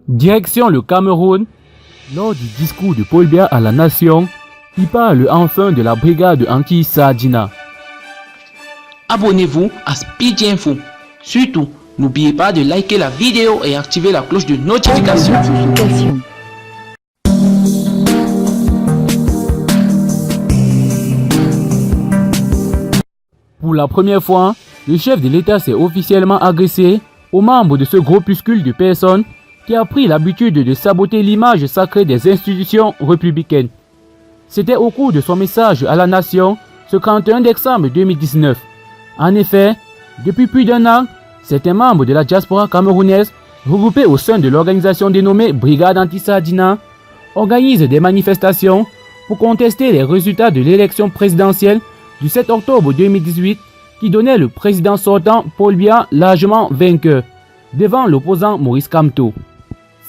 Direction le Cameroun. Lors du discours de Paul Biya à la nation, il parle enfin de la brigade anti-Sadina. Abonnez-vous à Speedy Info. Surtout, n'oubliez pas de liker la vidéo et activer la cloche de notification. Pour la première fois, le chef de l'État s'est officiellement agressé aux membres de ce groupuscule de personnes qui a pris l'habitude de saboter l'image sacrée des institutions républicaines. C'était au cours de son message à la nation ce 31 décembre 2019. En effet, depuis plus d'un an, certains membres de la diaspora camerounaise, regroupés au sein de l'organisation dénommée Brigade Anti-Sadina, organisent des manifestations pour contester les résultats de l'élection présidentielle du 7 octobre 2018 qui donnait le président sortant Paul Biya largement vainqueur devant l'opposant Maurice Kamto.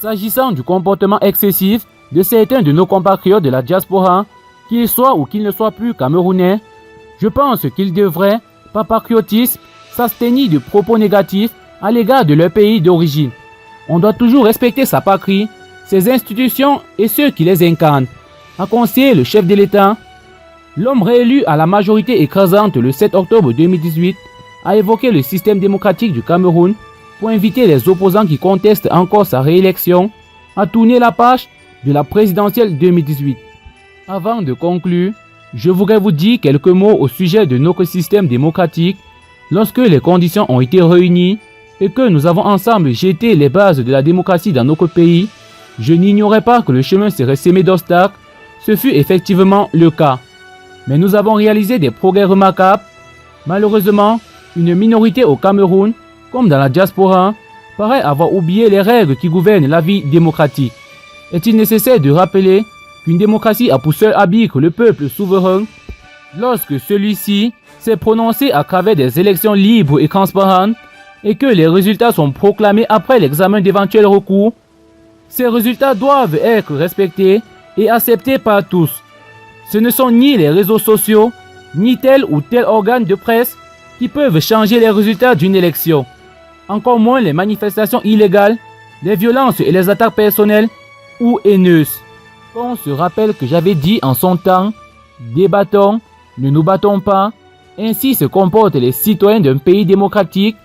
S'agissant du comportement excessif de certains de nos compatriotes de la diaspora, qu'ils soient ou qu'ils ne soient plus camerounais, je pense qu'ils devraient, par patriotisme, s'abstenir de propos négatifs à l'égard de leur pays d'origine. On doit toujours respecter sa patrie, ses institutions et ceux qui les incarnent, a conseillé le chef de l'État. L'homme réélu à la majorité écrasante le 7 octobre 2018 a évoqué le système démocratique du Cameroun pour inviter les opposants qui contestent encore sa réélection à tourner la page de la présidentielle 2018. Avant de conclure, je voudrais vous dire quelques mots au sujet de notre système démocratique. Lorsque les conditions ont été réunies et que nous avons ensemble jeté les bases de la démocratie dans notre pays, je n'ignorais pas que le chemin serait semé d'obstacles. Ce fut effectivement le cas. Mais nous avons réalisé des progrès remarquables. Malheureusement, une minorité au Cameroun, comme dans la diaspora, paraît avoir oublié les règles qui gouvernent la vie démocratique. Est-il nécessaire de rappeler qu'une démocratie a pour seul arbitre le peuple souverain lorsque celui-ci s'est prononcé à travers des élections libres et transparentes et que les résultats sont proclamés après l'examen d'éventuels recours? Ces résultats doivent être respectés et acceptés par tous. Ce ne sont ni les réseaux sociaux, ni tel ou tel organe de presse qui peuvent changer les résultats d'une élection. Encore moins les manifestations illégales, les violences et les attaques personnelles ou haineuses. On se rappelle que j'avais dit en son temps, débattons, ne nous battons pas. Ainsi se comportent les citoyens d'un pays démocratique.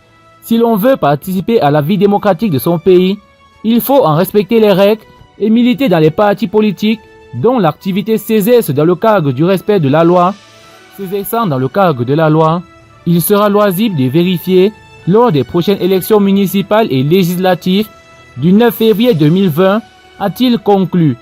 Si l'on veut participer à la vie démocratique de son pays, il faut en respecter les règles et militer dans les partis politiques dont l'activité s'exerce dans le cadre du respect de la loi. S'exerçant dans le cadre de la loi, il sera loisible de vérifier lors des prochaines élections municipales et législatives du 9 février 2020, a-t-il conclu.